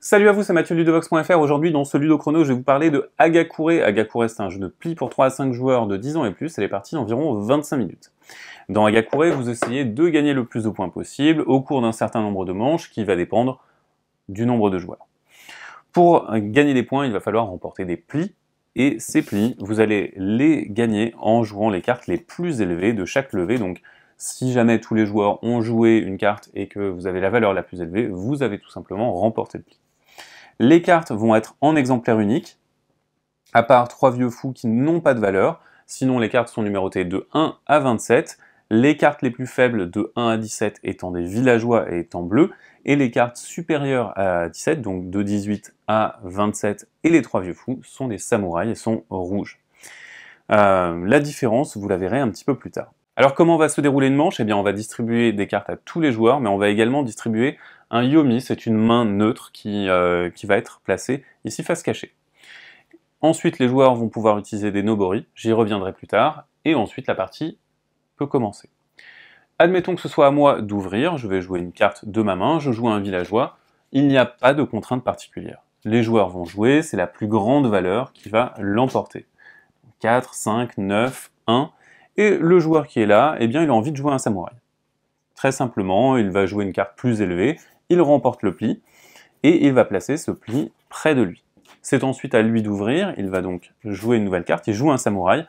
Salut à vous, c'est Mathieu de Ludovox.fr. Aujourd'hui, dans ce Ludo Chrono, je vais vous parler de Hagakure. Hagakure, c'est un jeu de pli pour 3 à 5 joueurs de 10 ans et plus, et les parties d'environ 25 minutes. Dans Hagakure, vous essayez de gagner le plus de points possible au cours d'un certain nombre de manches qui va dépendre du nombre de joueurs. Pour gagner des points, il va falloir remporter des plis, et ces plis, vous allez les gagner en jouant les cartes les plus élevées de chaque levée. Donc, si jamais tous les joueurs ont joué une carte et que vous avez la valeur la plus élevée, vous avez tout simplement remporté le pli. Les cartes vont être en exemplaire unique, à part 3 vieux fous qui n'ont pas de valeur, sinon les cartes sont numérotées de 1 à 27, les cartes les plus faibles de 1 à 17 étant des villageois et étant bleus, et les cartes supérieures à 17, donc de 18 à 27 et les 3 vieux fous, sont des samouraïs et sont rouges. La différence, vous la verrez un petit peu plus tard. Alors comment va se dérouler une manche? Eh bien on va distribuer des cartes à tous les joueurs, mais on va également distribuer un yomi, c'est une main neutre qui va être placée ici face cachée. Ensuite les joueurs vont pouvoir utiliser des nobori, j'y reviendrai plus tard, et ensuite la partie peut commencer. Admettons que ce soit à moi d'ouvrir, je vais jouer une carte de ma main, je joue un villageois, il n'y a pas de contrainte particulière. Les joueurs vont jouer, c'est la plus grande valeur qui va l'emporter. 4, 5, 9, 1... Et le joueur qui est là, eh bien, il a envie de jouer un samouraï. Très simplement, il va jouer une carte plus élevée, il remporte le pli, et il va placer ce pli près de lui. C'est ensuite à lui d'ouvrir, il va donc jouer une nouvelle carte, il joue un samouraï,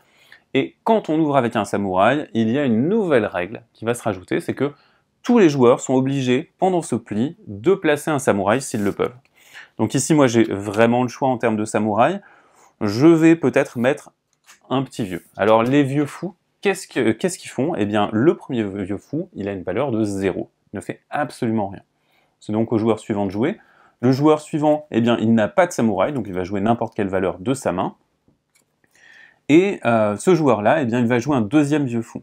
et quand on ouvre avec un samouraï, il y a une nouvelle règle qui va se rajouter, c'est que tous les joueurs sont obligés, pendant ce pli, de placer un samouraï s'ils le peuvent. Donc ici, moi, j'ai vraiment le choix en termes de samouraï, je vais peut-être mettre un petit vieux. Alors, les vieux fous, qu'est-ce qu'ils font? Eh bien, le premier vieux fou, il a une valeur de 0. Il ne fait absolument rien. C'est donc au joueur suivant de jouer. Le joueur suivant, eh bien, il n'a pas de samouraï, donc il va jouer n'importe quelle valeur de sa main. Et ce joueur-là, eh bien, il va jouer un deuxième vieux fou.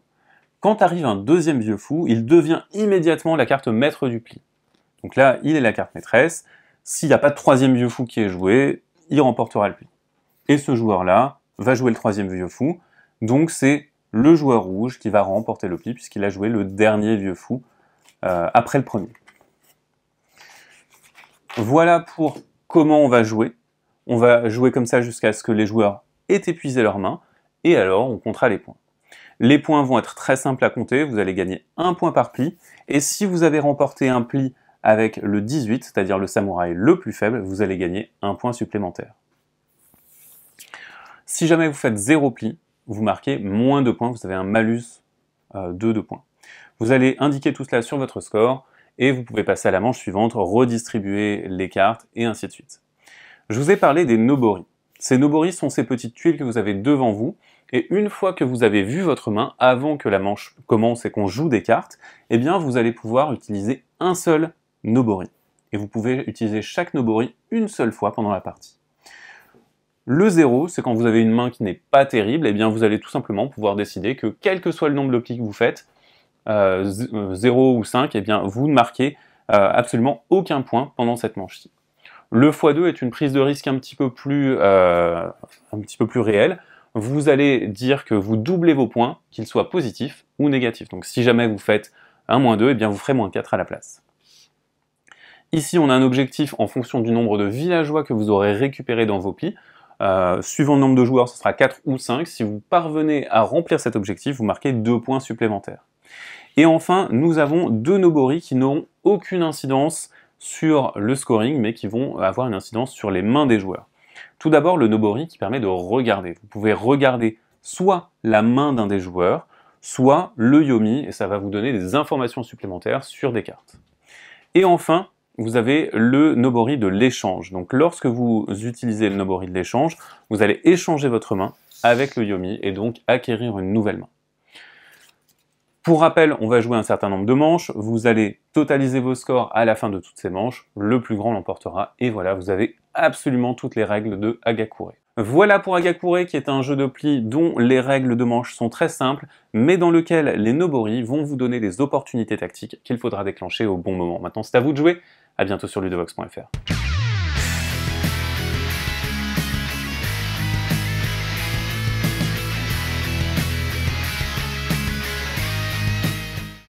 Quand arrive un deuxième vieux fou, il devient immédiatement la carte maître du pli. Donc là, il est la carte maîtresse. S'il n'y a pas de troisième vieux fou qui est joué, il remportera le pli. Et ce joueur-là va jouer le troisième vieux fou. Donc c'est le joueur rouge qui va remporter le pli puisqu'il a joué le dernier vieux fou après le premier. Voilà pour comment on va jouer. On va jouer comme ça jusqu'à ce que les joueurs aient épuisé leurs mains et alors on comptera les points. Les points vont être très simples à compter, vous allez gagner 1 point par pli et si vous avez remporté un pli avec le 18, c'est-à-dire le samouraï le plus faible, vous allez gagner 1 point supplémentaire. Si jamais vous faites 0 pli, vous marquez moins 2 points, vous avez un malus de 2 points. Vous allez indiquer tout cela sur votre score, et vous pouvez passer à la manche suivante, redistribuer les cartes, et ainsi de suite. Je vous ai parlé des nobori. Ces nobori sont ces petites tuiles que vous avez devant vous, et une fois que vous avez vu votre main, avant que la manche commence et qu'on joue des cartes, eh bien vous allez pouvoir utiliser un seul nobori. Et vous pouvez utiliser chaque nobori une seule fois pendant la partie. Le 0, c'est quand vous avez une main qui n'est pas terrible, et bien vous allez tout simplement pouvoir décider que quel que soit le nombre de plis que vous faites, 0 ou 5, et bien vous ne marquez absolument aucun point pendant cette manche-ci. Le x2 est une prise de risque un petit peu plus réelle. Vous allez dire que vous doublez vos points, qu'ils soient positifs ou négatifs. Donc si jamais vous faites un -2, et bien vous ferez -4 à la place. Ici, on a un objectif en fonction du nombre de villageois que vous aurez récupéré dans vos plis. Suivant le nombre de joueurs, ce sera 4 ou 5. Si vous parvenez à remplir cet objectif, vous marquez 2 points supplémentaires. Et enfin, nous avons 2 nobori qui n'auront aucune incidence sur le scoring, mais qui vont avoir une incidence sur les mains des joueurs. Tout d'abord, le nobori qui permet de regarder. Vous pouvez regarder soit la main d'un des joueurs, soit le yomi, et ça va vous donner des informations supplémentaires sur des cartes. Et enfin, vous avez le nobori de l'échange. Donc lorsque vous utilisez le nobori de l'échange, vous allez échanger votre main avec le yomi et donc acquérir une nouvelle main. Pour rappel, on va jouer un certain nombre de manches, vous allez totaliser vos scores à la fin de toutes ces manches, le plus grand l'emportera, et voilà, vous avez absolument toutes les règles de Hagakure. Voilà pour Hagakure, qui est un jeu de pli dont les règles de manche sont très simples, mais dans lequel les nobori vont vous donner des opportunités tactiques qu'il faudra déclencher au bon moment. Maintenant, c'est à vous de jouer. À bientôt sur Ludovox.fr.